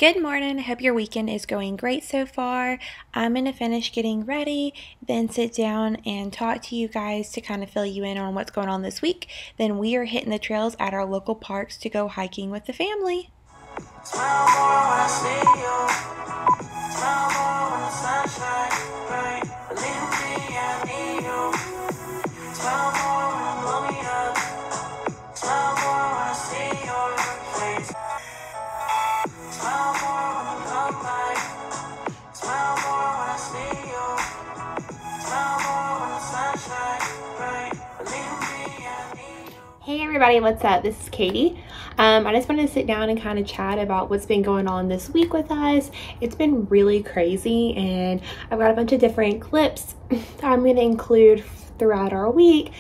Good morning. I hope your weekend is going great so far. I'm going to finish getting ready, then sit down and talk to you guys to kind of fill you in on what's going on this week. Then we are hitting the trails at our local parks to go hiking with the family. Smile more when I see you. Smile more when the sunshine bright. Believe me, I need you. Smile more when you blow me up. Smile more when I see your face. Smile more when you come by. Smile more when I see you. Smile more when the sunshine bright. Believe me, I need you. Hey everybody, what's up? This is Katie. I just wanted to sit down and kind of chat about what's been going on this week with us. It's been really crazy, and I've got a bunch of different clips that I'm going to include throughout our week.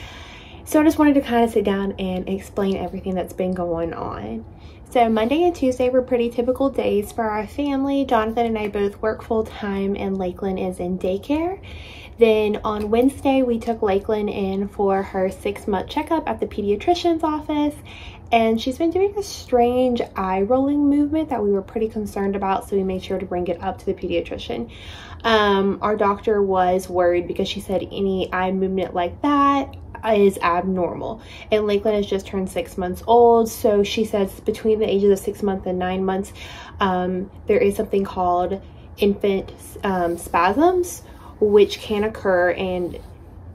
So I just wanted to kind of sit down and explain everything that's been going on. So Monday and Tuesday were pretty typical days for our family. Jonathan and I both work full-time and Lakeland is in daycare. Then on Wednesday, we took Lakeland in for her 6-month checkup at the pediatrician's office. And she's been doing a strange eye rolling movement that we were pretty concerned about, so we made sure to bring it up to the pediatrician. Our doctor was worried because she said any eye movement like that is abnormal, and Lakeland has just turned 6 months old, so she says between the ages of 6 months and 9 months there is something called infant spasms, which can occur, and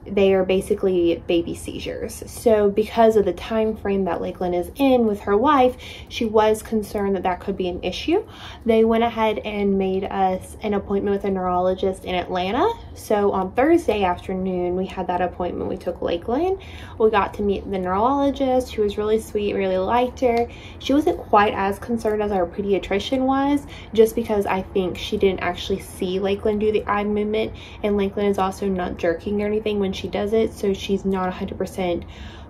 they are basically baby seizures. So because of the time frame that Lakeland is in with her life, she was concerned that that could be an issue. They went ahead and made us an appointment with a neurologist in Atlanta. So on Thursday afternoon, we had that appointment. We took Lakeland. We got to meet the neurologist, who was really sweet, really liked her. She wasn't quite as concerned as our pediatrician was, just because I think she didn't actually see Lakeland do the eye movement, and Lakeland is also not jerking or anything when she does it, so she's not 100%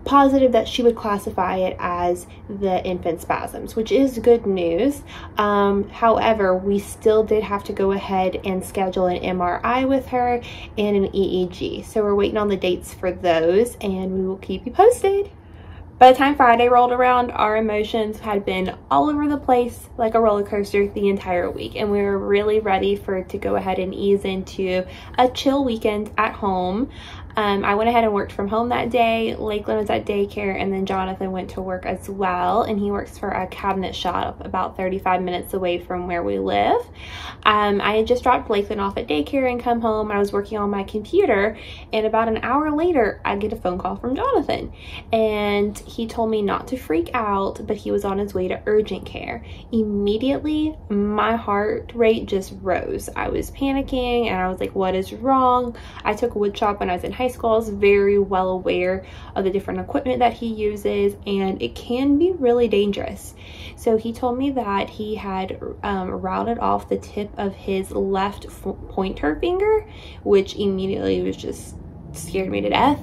positive that she would classify it as the infant spasms, which is good news. However, we still did have to go ahead and schedule an MRI with her and an EEG, so we're waiting on the dates for those, and we will keep you posted. By the time Friday rolled around, our emotions had been all over the place like a roller coaster the entire week, and we were really ready for it to go ahead and ease into a chill weekend at home. I went ahead and worked from home that day. Lakeland was at daycare, and then Jonathan went to work as well, and he works for a cabinet shop about 35 minutes away from where we live. I had just dropped Lakeland off at daycare and come home. I was working on my computer, and about an hour later, I get a phone call from Jonathan, and he told me not to freak out, but he was on his way to urgent care. Immediately, my heart rate just rose. I was panicking, and I was like, what is wrong? I took woodshop when I was in high school. I was very well aware of the different equipment that he uses, and it can be really dangerous. So he told me that he had routed off the tip of his left pointer finger, which immediately was just scared me to death.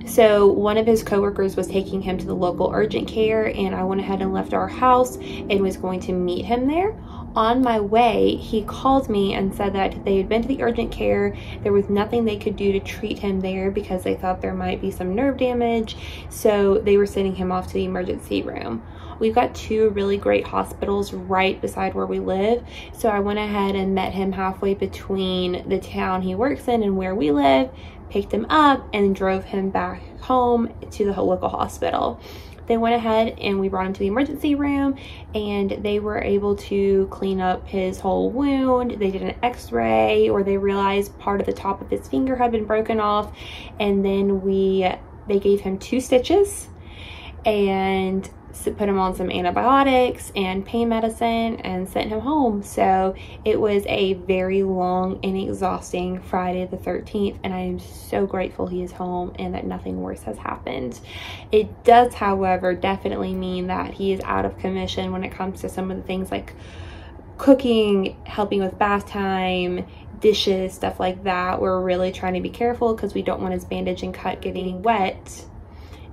So one of his coworkers was taking him to the local urgent care, and I went ahead and left our house and was going to meet him there. On my way, he called me and said that they had been to the urgent care. There was nothing they could do to treat him there because they thought there might be some nerve damage, so they were sending him off to the emergency room. We've got 2 really great hospitals right beside where we live, so I went ahead and met him halfway between the town he works in and where we live, picked him up, and drove him back home to the local hospital. They went ahead and we brought him to the emergency room, and they were able to clean up his whole wound. They did an x-ray, or they realized part of the top of his finger had been broken off, and then they gave him 2 stitches and put him on some antibiotics and pain medicine and sent him home. So it was a very long and exhausting Friday the 13th, and I am so grateful he is home and that nothing worse has happened. It does, however, definitely mean that he is out of commission when it comes to some of the things like cooking, helping with bath time, dishes, stuff like that. We're really trying to be careful because we don't want his bandage and cut getting wet.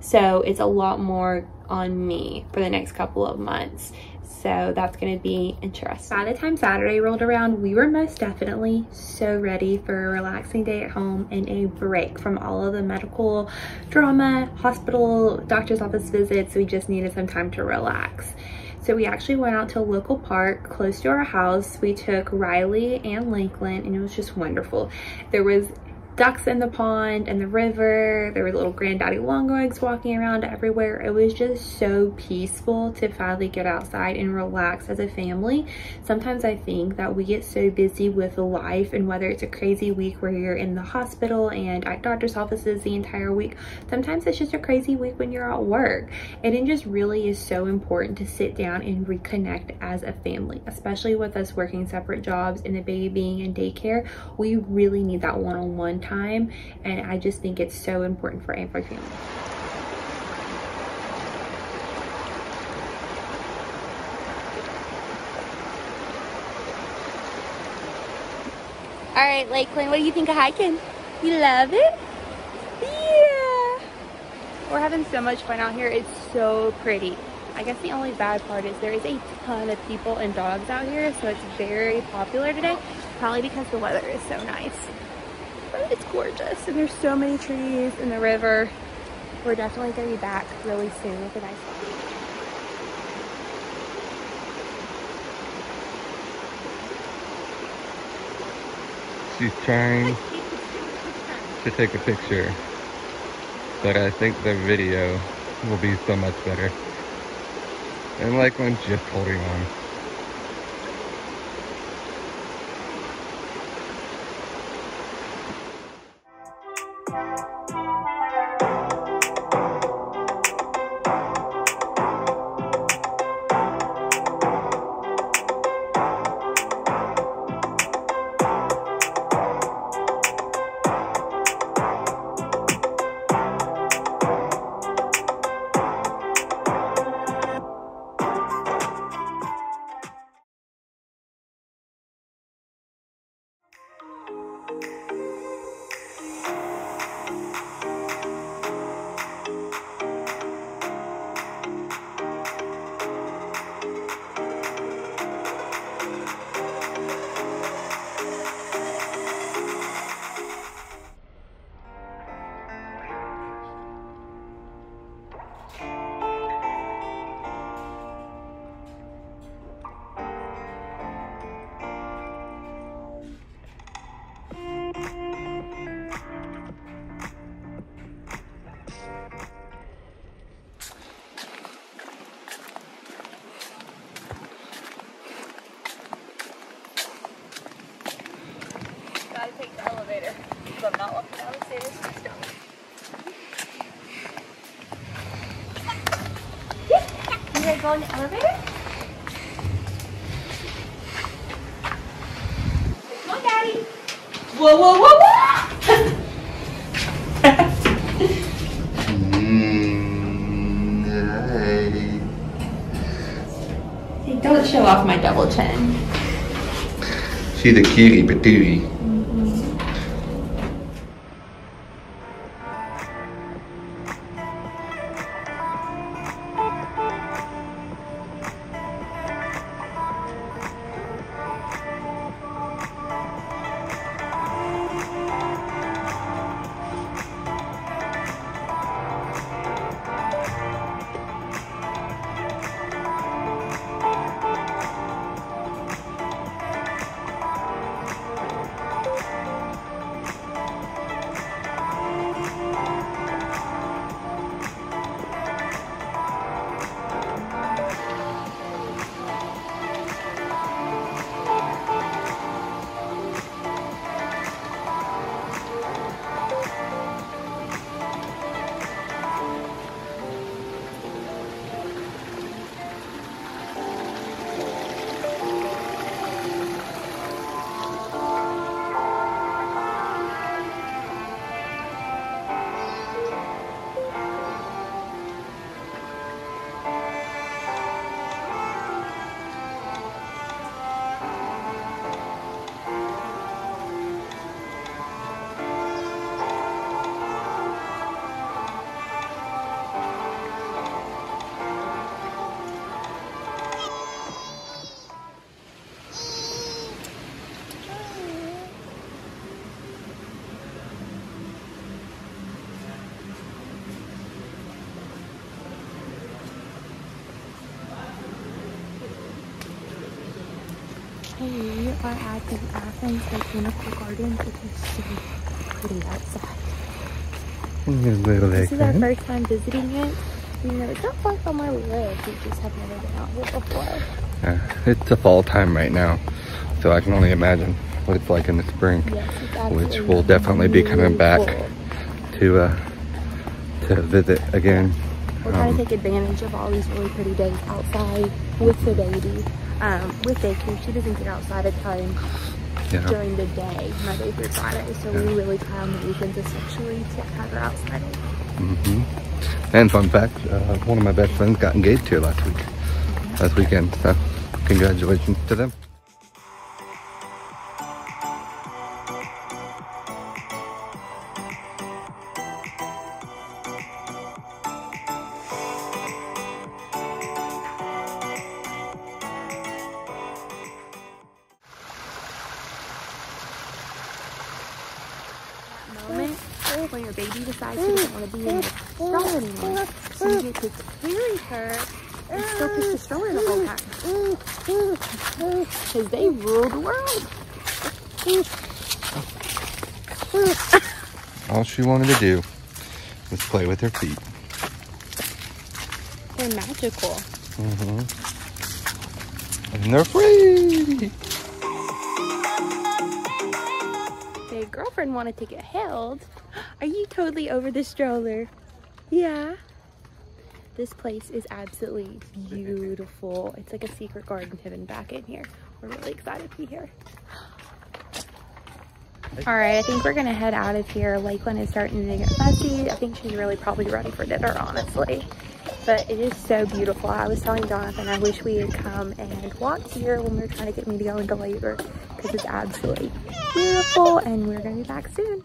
So it's a lot more on me for the next couple of months. So that's going to be interesting. By the time Saturday rolled around, we were most definitely so ready for a relaxing day at home and a break from all of the medical drama, hospital, doctor's office visits. We just needed some time to relax. So we actually went out to a local park close to our house. We took Riley and Lakeland, and it was just wonderful. There was ducks in the pond and the river. There were little granddaddy longlegs walking around everywhere. It was just so peaceful to finally get outside and relax as a family. Sometimes I think that we get so busy with life, and whether it's a crazy week where you're in the hospital and at doctor's offices the entire week, sometimes it's just a crazy week when you're at work. And it just really is so important to sit down and reconnect as a family, especially with us working separate jobs and the baby being in daycare. We really need that one-on-one time, and I just think it's so important for every family. All right, Lakeland, what do you think of hiking? You love it? Yeah. We're having so much fun out here. It's so pretty. I guess the only bad part is there is a ton of people and dogs out here, so it's very popular today, probably because the weather is so nice. But it's gorgeous, and there's so many trees in the river. We're definitely going to be back really soon with a nice one. She's trying to take a picture, but I think the video will be so much better. And Lakeland's just holding on. Gotta take the elevator, because I'm not walking down the stairs. You ready to go in the elevator? Come on, Daddy. Whoa, whoa, whoa, whoa! Hey, don't show off my double chin. She's a cutie patootie. We are at the Athens Botanical Gardens, which is so pretty outside. This is our first time visiting it. You know, it's not far from where we live. We just have never been out here before. It's a fall time right now, so I can only imagine what it's like in the spring. Yes, which we'll definitely be coming back to visit again. We're trying to take advantage of all these really pretty days outside with the baby. With daycare, she doesn't get outside a ton during the day, Monday through Friday, so we really try on the weekends especially to have her outside. And fun fact, one of my best friends got engaged here last weekend, so congratulations to them. Moment when your baby decides she doesn't want to be in the stroller anymore, so you get to carry her and still push the stroller the whole time, because they rule the world. All she wanted to do was play with her feet. They're magical. And they're free. Hey, girlfriend wanted to get held. Are you totally over the stroller? Yeah. This place is absolutely beautiful. It's like a secret garden hidden back in here. We're really excited to be here. All right, I think we're gonna head out of here. Lakeland is starting to get fussy. I think she's really probably ready for dinner, honestly. But it is so beautiful. I was telling Jonathan I wish we had come and walked here when we were trying to get me to go into labor, because it's absolutely beautiful, and we're gonna be back soon.